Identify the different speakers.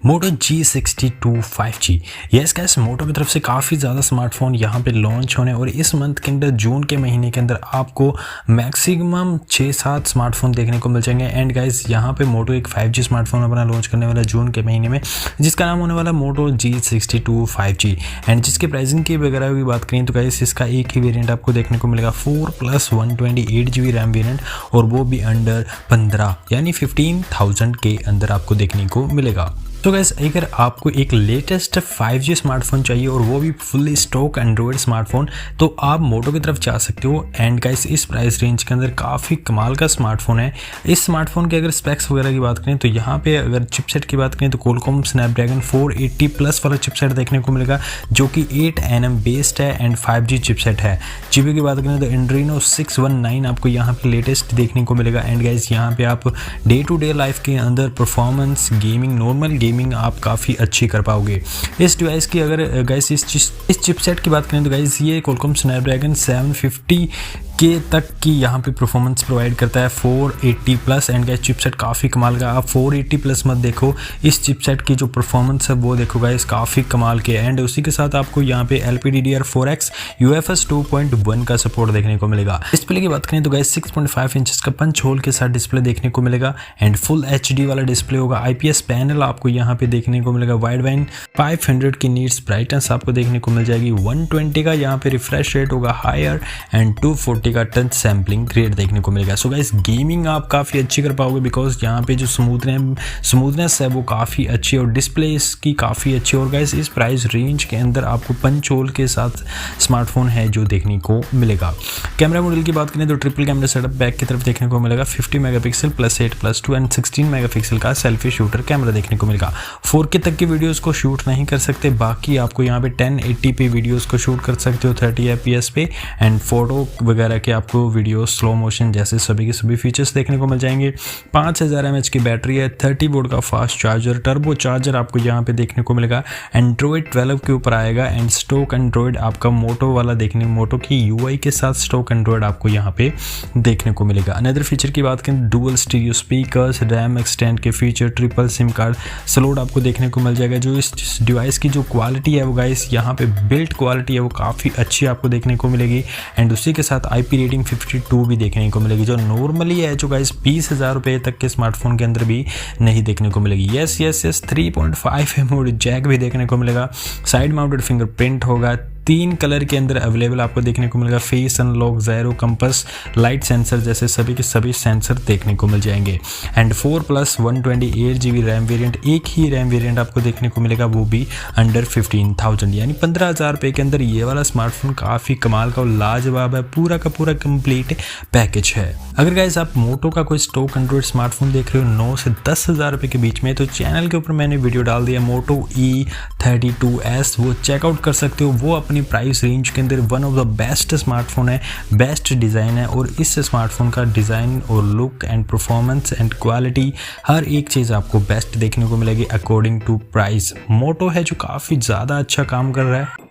Speaker 1: मोटो G62 5G। Yes guys, मोटो की तरफ से काफ़ी ज़्यादा स्मार्टफोन यहाँ पे लॉन्च होने और इस मंथ के अंदर जून के महीने के अंदर आपको मैक्सिमम 6-7 स्मार्टफोन देखने को मिल जाएंगे। एंड गाइस यहाँ पे मोटो एक 5G स्मार्टफोन अपना लॉन्च करने वाला जून के महीने में, जिसका नाम होने वाला मोटो G62 5G। एंड जिसके प्राइसिंग की वगैरह की बात करें तो गाइस इसका एक ही वेरिएंट आपको देखने को मिलेगा 4+128GB रैम वेरिएंट, और वो भी अंडर 15 यानी 15,000 के अंदर आपको देखने को मिलेगा। तो गाइस अगर आपको एक लेटेस्ट 5G स्मार्टफोन चाहिए और वो भी फुल्ली स्टॉक एंड्रॉयड स्मार्टफोन, तो आप मोटो की तरफ जा सकते हो। एंड गाइस इस प्राइस रेंज के अंदर काफ़ी कमाल का स्मार्टफोन है। इस स्मार्टफोन के अगर स्पेक्स वगैरह की बात करें तो यहाँ पे अगर चिपसेट की बात करें तो क्वालकॉम स्नैपड्रैगन 480 प्लस वाला चिपसेट देखने को मिलेगा, जो कि 8nm बेस्ड है एंड 5G चिपसेट है। जीबी की बात करें तो एड्रीनो 619 आपको यहाँ पे लेटेस्ट देखने को मिलेगा। एंड गाइस यहाँ पे आप डे टू डे लाइफ के अंदर परफॉर्मेंस गेमिंग, नॉर्मल गेमिंग आप काफ़ी अच्छी कर पाओगे इस डिवाइस की। अगर गाइस इस चिपसेट की बात करें तो गाइस ये क्वालकॉम स्नैपड्रैगन 750 के तक की यहाँ पे परफॉर्मेंस प्रोवाइड करता है 480 प्लस। एंड गाइस चिपसेट काफ़ी कमाल का, आप 480 प्लस मत देखो, इस चिपसेट की जो परफॉर्मेंस है वो देखो गाइस काफ़ी कमाल के। एंड उसी के साथ आपको यहाँ पे LPDDR4X UFS 2.1 का सपोर्ट देखने को मिलेगा। डिस्प्ले की बात करें तो गाइस 6.5 इंचेस का पंच होल के साथ डिस्प्ले देखने को मिलेगा एंड फुल HD वाला डिस्प्ले होगा। IPS पैनल आपको यहाँ पे देखने को मिलेगा। वाइड वाइन 500 की नीट्स ब्राइटनेस आपको देखने को मिल जाएगी। 120 का यहाँ पे रिफ्रेश रेट होगा हायर एंड 240 का टच सैम्पलिंग रेट देखने को मिलेगा। सो गाइस गेमिंग आप काफ़ी अच्छी कर पाओगे, बिकॉज यहाँ पे जो स्मूथनेस है वो काफ़ी अच्छी है और डिस्प्ले इसकी काफ़ी अच्छी है। और गाइस इस प्राइस रेंज के अंदर आपको पंच होल के साथ स्मार्टफोन है जो देखने को मिलेगा। कैमरा मॉडल की बात करें तो ट्रिपल कैमरा सेटअप बैक की तरफ देखने को मिलेगा। 50 मेगापिक्सल +8+2 एंड 16 मेगापिक्सल का सेल्फी शूटर कैमरा देखने को मिलेगा। 4K तक की वीडियोस को शूट नहीं कर सकते, बाकी आपको यहाँ पे 1080p वीडियोस को शूट कर सकते हो 30 FPS पे। एंड फोटो वगैरह के आपको वीडियो स्लो मोशन जैसे सभी के सभी फीचर्स देखने को मिल जाएंगे। 5000 mAh की बैटरी है, 30 वोल्ट का फास्ट चार्जर, टर्बो चार्जर आपको यहाँ पे देखने को मिलेगा। एंड्रॉइड 12 के ऊपर आएगा एंड स्टॉक एंड्रॉइड आपका मोटो वाला देखने, मोटो की UI के साथ स्टॉक एंड्रॉइड आपको यहाँ पे देखने को मिलेगा। अनदर फीचर की बात करें, dual stereo speakers, RAM extend के feature, triple SIM card slot आपको देखने को मिल जाएगा। जो इस डिवाइस की जो क्वालिटी है वो गाइस यहाँ पे बिल्ड क्वालिटी है वो काफ़ी अच्छी आपको देखने को मिलेगी। एंड उसी के साथ IP रेटिंग 52 भी देखने को मिलेगी, जो नॉर्मली है जो गाइस 20,000 रुपये तक के स्मार्टफोन के अंदर भी नहीं देखने को मिलेगी। यस 3.5mm जैक भी देखने को मिलेगा। साइड माउंटेड फिंगरप्रिंट होगा, 3 कलर के अंदर अवेलेबल आपको देखने को मिलेगा। Face unlock, gyro, compass, light sensor जैसे सभी के सभी सेंसर देखने को मिल जाएंगे। एंड 4+128GB रैम वेरिएंट, एक ही रैम वेरिएंट आपको देखने को मिलेगा, वो भी अंडर 15,000 यानी 15,000 रुपये के अंदर ये वाला स्मार्टफोन काफ़ी कमाल का और लाजवाब है, पूरा का पूरा कंप्लीट पैकेज है। अगर गाइस आप मोटो का कोई स्टॉक एंड्रॉइड स्मार्टफोन देख रहे हो 9 से 10,000 रुपये के बीच में, तो चैनल के ऊपर मैंने वीडियो डाल दिया मोटो E32s, वो चेकआउट कर सकते हो। वो अपनी प्राइस रेंज के अंदर one of the best smartphone है, बेस्ट डिज़ाइन है, और इस स्मार्टफोन का डिज़ाइन और look and performance and quality हर एक चीज़ आपको बेस्ट देखने को मिलेगी अकॉर्डिंग टू प्राइस। मोटो है जो काफ़ी ज़्यादा अच्छा काम कर रहा है।